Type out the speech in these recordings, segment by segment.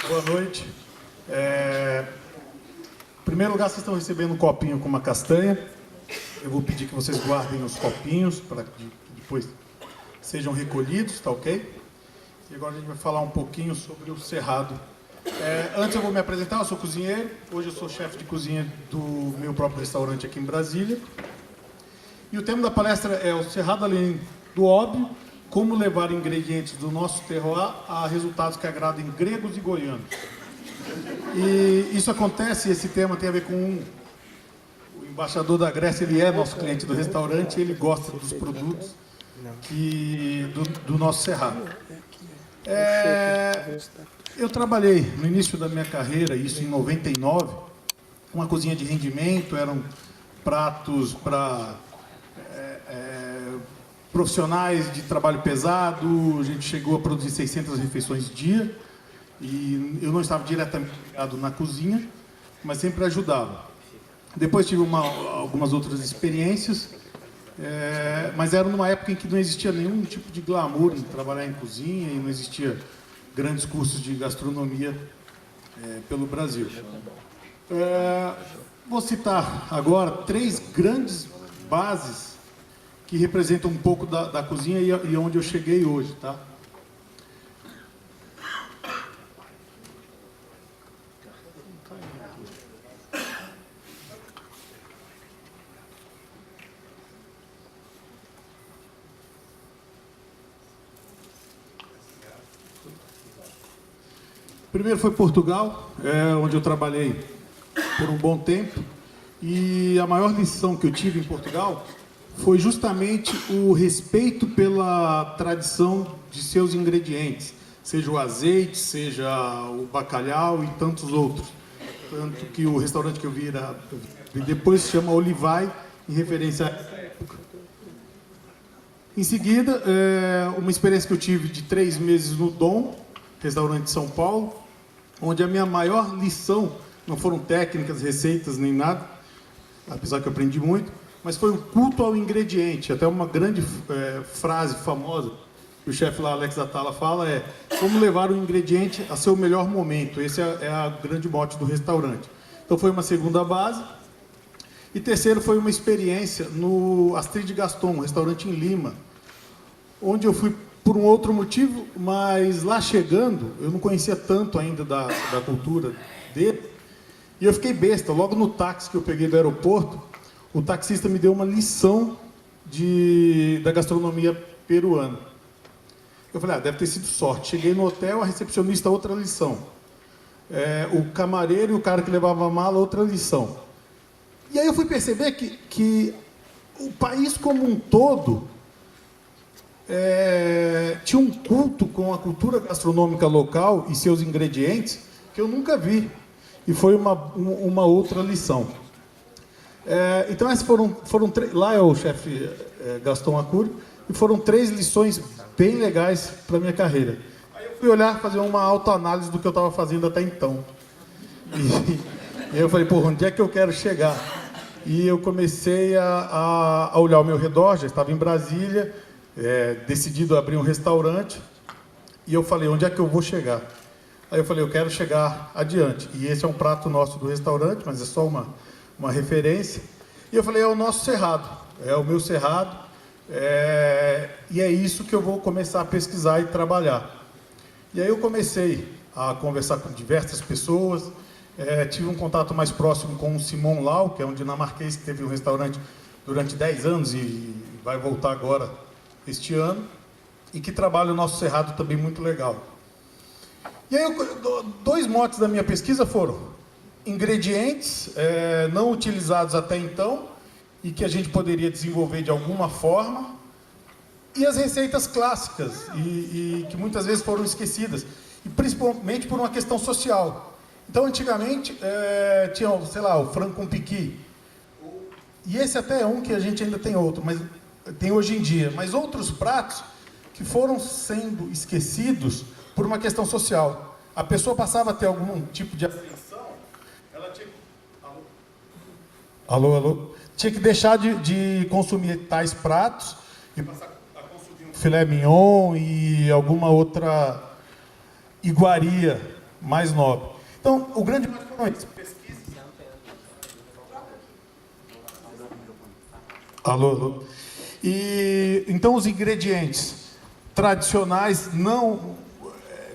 Boa noite. Em primeiro lugar, vocês estão recebendo um copinho com uma castanha. Eu vou pedir que vocês guardem os copinhos para que depois sejam recolhidos, tá ok? E agora a gente vai falar um pouquinho sobre o Cerrado. Antes eu vou me apresentar, eu sou cozinheiro. Hoje eu sou chefe de cozinha do meu próprio restaurante aqui em Brasília. E o tema da palestra é o Cerrado além do óbvio, como levar ingredientes do nosso terroir a resultados que agradem gregos e goianos. E isso acontece, esse tema tem a ver com o embaixador da Grécia, ele é nosso cliente do restaurante, ele gosta dos produtos do nosso Cerrado. Eu trabalhei no início da minha carreira, isso em 99, uma cozinha de rendimento, eram pratos para profissionais de trabalho pesado, a gente chegou a produzir 600 refeições dia, e eu não estava diretamente ligado na cozinha, mas sempre ajudava. Depois tive algumas outras experiências, mas era numa época em que não existia nenhum tipo de glamour em trabalhar em cozinha, e não existia grandes cursos de gastronomia pelo Brasil. Vou citar agora 3 grandes bases que representam um pouco da cozinha e onde eu cheguei hoje, tá? Primeiro foi Portugal, onde eu trabalhei por um bom tempo, e a maior lição que eu tive em Portugal foi justamente o respeito pela tradição de seus ingredientes, seja o azeite, seja o bacalhau e tantos outros. Tanto que o restaurante que eu vi depois se chama Olivai, em referência a essa época. Em seguida, uma experiência que eu tive de 3 meses no Dom, restaurante de São Paulo, onde a minha maior lição, não foram técnicas, receitas, nem nada, apesar que eu aprendi muito, mas foi o culto ao ingrediente. Até uma grande frase famosa que o chefe lá, Alex Atala, fala como levar o ingrediente a seu melhor momento. Esse é a grande mote do restaurante. Então foi uma segunda base. E terceiro foi uma experiência no Astrid Gaston, um restaurante em Lima, onde eu fui por um outro motivo, mas lá chegando, eu não conhecia tanto ainda da cultura dele, e eu fiquei besta. Logo no táxi que eu peguei do aeroporto, o taxista me deu uma lição da gastronomia peruana. Eu falei, deve ter sido sorte. Cheguei no hotel, a recepcionista, outra lição. O camareiro e o cara que levava a mala, outra lição. E aí eu fui perceber que o país como um todo tinha um culto com a cultura gastronômica local e seus ingredientes que eu nunca vi. E foi uma outra lição. Então, essas foram 3, lá é o chefe Gaston Accuri, e foram 3 lições bem legais para a minha carreira. Aí eu fui olhar, fazer uma autoanálise do que eu estava fazendo até então. E eu falei, onde é que eu quero chegar? E eu comecei a olhar ao meu redor, já estava em Brasília, decidido a abrir um restaurante, e eu falei, onde é que eu vou chegar? Aí eu falei, eu quero chegar adiante. E esse é um prato nosso do restaurante, mas é só uma referência. E eu falei, é o nosso Cerrado, é o meu Cerrado, e é isso que eu vou começar a pesquisar e trabalhar. E aí eu comecei a conversar com diversas pessoas, tive um contato mais próximo com o Simon Lau, que é um dinamarquês que teve um restaurante durante 10 anos e vai voltar agora este ano, e que trabalha o nosso Cerrado também muito legal. E aí, 2 motes da minha pesquisa foram ingredientes não utilizados até então e que a gente poderia desenvolver de alguma forma, e as receitas clássicas e que muitas vezes foram esquecidas, e principalmente por uma questão social. Então, antigamente, tinha, sei lá, o frango com piqui, e esse até é um que a gente ainda tem outro, mas tem hoje em dia, mas outros pratos que foram sendo esquecidos por uma questão social. A pessoa passava a ter algum tipo de aflição, ela tinha que... Alô? Tinha que deixar de consumir tais pratos e passar a consumir um filé mignon e alguma outra iguaria mais nobre. Então, o grande foram esses, pesquisas. Alô. E então os ingredientes tradicionais não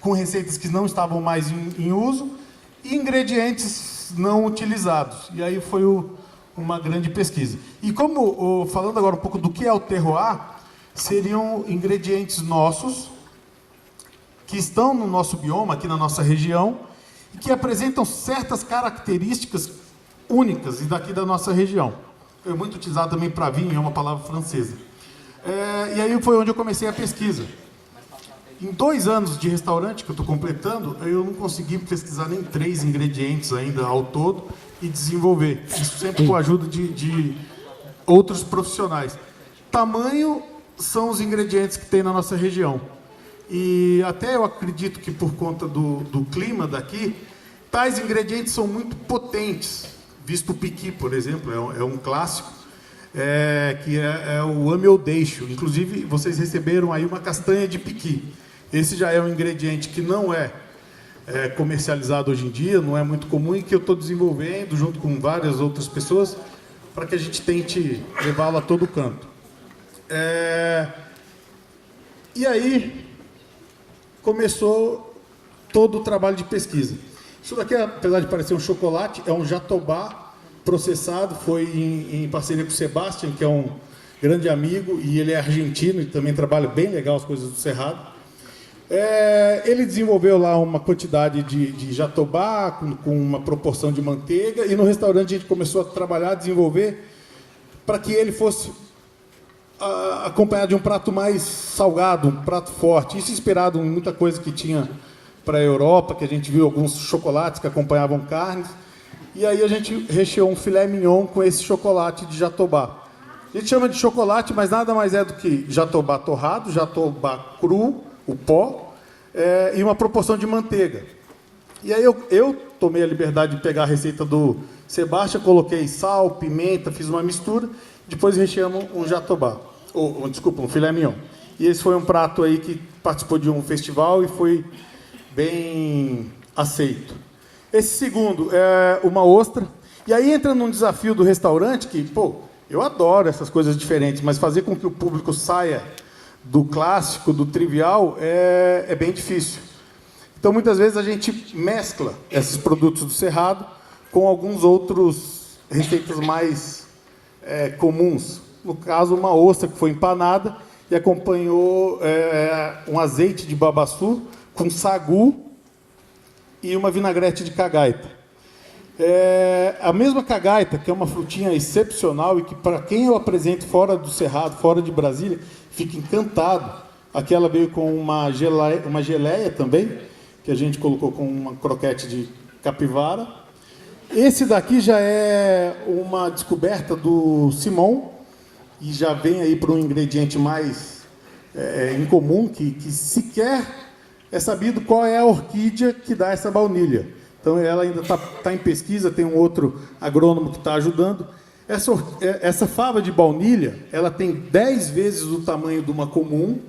com receitas que não estavam mais em uso e ingredientes não utilizados. E aí foi uma grande pesquisa. E como falando agora um pouco do que é o terroir, seriam ingredientes nossos que estão no nosso bioma, aqui na nossa região, e que apresentam certas características únicas e daqui da nossa região. É muito utilizado também para vinho, é uma palavra francesa. E aí foi onde eu comecei a pesquisa. Em 2 anos de restaurante que eu estou completando, eu não consegui pesquisar nem 3 ingredientes ainda ao todo e desenvolver. Isso sempre com a ajuda de outros profissionais. Tamanho são os ingredientes que tem na nossa região. E até eu acredito que por conta do clima daqui, tais ingredientes são muito potentes. Visto o piqui, por exemplo, é um clássico, que é o ame ou deixo. Inclusive, vocês receberam aí uma castanha de piqui. Esse já é um ingrediente que não é comercializado hoje em dia, não é muito comum e que eu estou desenvolvendo junto com várias outras pessoas para que a gente tente levá-lo a todo canto. E aí começou todo o trabalho de pesquisa. Isso daqui, apesar de parecer um chocolate, é um jatobá processado, foi em parceria com o Sebastian, que é um grande amigo, e ele é argentino e também trabalha bem legal as coisas do Cerrado. Ele desenvolveu lá uma quantidade de jatobá com uma proporção de manteiga, e no restaurante a gente começou a trabalhar, a desenvolver, para que ele fosse acompanhado de um prato mais salgado, um prato forte. Isso inspirado em muita coisa que tinha para a Europa, que a gente viu alguns chocolates que acompanhavam carnes. E aí a gente recheou um filé mignon com esse chocolate de jatobá. A gente chama de chocolate, mas nada mais é do que jatobá torrado, jatobá cru, o pó, e uma proporção de manteiga. E aí eu tomei a liberdade de pegar a receita do Sebastião, coloquei sal, pimenta, fiz uma mistura, depois recheamos um jatobá, um filé mignon. E esse foi um prato aí que participou de um festival e foi bem aceito. Esse segundo é uma ostra. E aí entra num desafio do restaurante que, eu adoro essas coisas diferentes, mas fazer com que o público saia do clássico, do trivial, é bem difícil. Então, muitas vezes, a gente mescla esses produtos do Cerrado com alguns outros receitas mais comuns. No caso, uma ostra que foi empanada e acompanhou um azeite de babaçu com sagu e uma vinagrete de cagaita. A mesma cagaita, que é uma frutinha excepcional e que, para quem eu apresento fora do Cerrado, fora de Brasília, fica encantado. Aqui ela veio com uma geleia também, que a gente colocou com uma croquete de capivara. Esse daqui já é uma descoberta do Simon, e já vem aí para um ingrediente mais incomum, que sequer é sabido qual é a orquídea que dá essa baunilha. Então, ela ainda está em pesquisa, tem um outro agrônomo que está ajudando. Essa fava de baunilha, ela tem 10 vezes o tamanho de uma comum,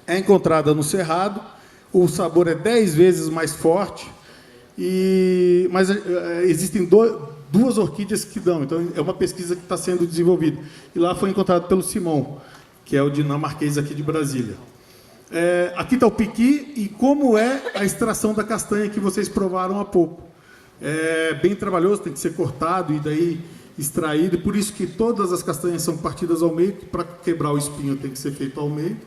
é encontrada no Cerrado, o sabor é 10 vezes mais forte, mas existem duas orquídeas que dão, então é uma pesquisa que está sendo desenvolvida. E lá foi encontrado pelo Simon, que é o dinamarquês aqui de Brasília. Aqui está o piqui e como é a extração da castanha que vocês provaram há pouco. É bem trabalhoso, tem que ser cortado e daí extraído, e por isso que todas as castanhas são partidas ao meio, que para quebrar o espinho tem que ser feito ao meio.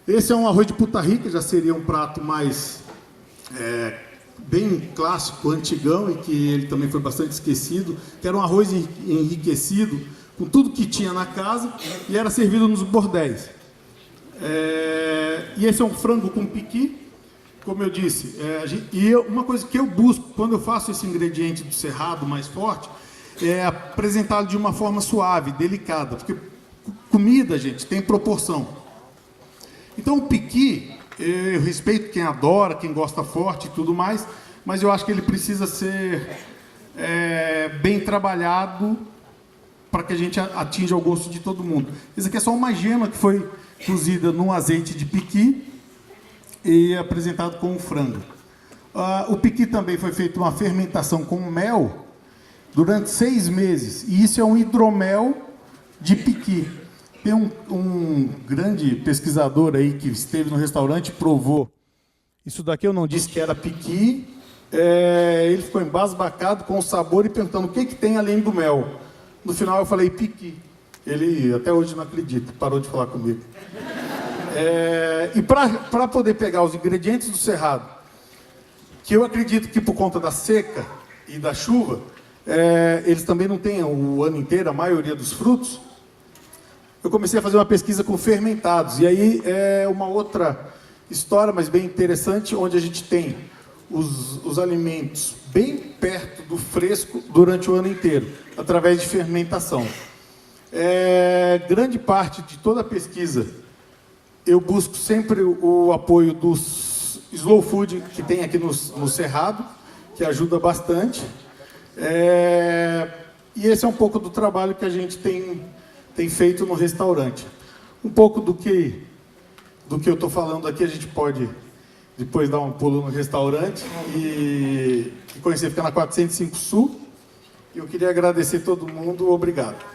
Esse é um arroz de puta rica, já seria um prato mais bem clássico, antigão, e que ele também foi bastante esquecido, que era um arroz enriquecido com tudo que tinha na casa e era servido nos bordéis. E esse é um frango com piqui, como eu disse. Uma coisa que eu busco quando eu faço esse ingrediente do Cerrado mais forte é apresentá-lo de uma forma suave, delicada, porque comida, gente, tem proporção. Então o piqui, eu respeito quem adora, quem gosta forte e tudo mais, mas eu acho que ele precisa ser bem trabalhado para que a gente atinja o gosto de todo mundo. Isso aqui é só uma gema que foi cozida num azeite de piqui e apresentado com um frango. O piqui também foi feito uma fermentação com mel durante 6 meses. E isso é um hidromel de piqui. Tem um grande pesquisador aí que esteve no restaurante e provou. Isso daqui eu não disse que era piqui. Ele ficou embasbacado com o sabor e perguntando o que tem além do mel. No final eu falei piqui. Ele até hoje não acredita, parou de falar comigo. E para poder pegar os ingredientes do Cerrado, que eu acredito que por conta da seca e da chuva, eles também não têm o ano inteiro a maioria dos frutos, eu comecei a fazer uma pesquisa com fermentados. E aí é uma outra história, mas bem interessante, onde a gente tem os alimentos bem perto do fresco durante o ano inteiro, através de fermentação. Grande parte de toda a pesquisa, eu busco sempre o apoio dos slow food que tem aqui no Cerrado, que ajuda bastante. E esse é um pouco do trabalho que a gente tem feito no restaurante. Um pouco do que eu estou falando aqui, a gente pode depois dar um pulo no restaurante e conhecer, fica na 405 Sul. E eu queria agradecer todo mundo, obrigado.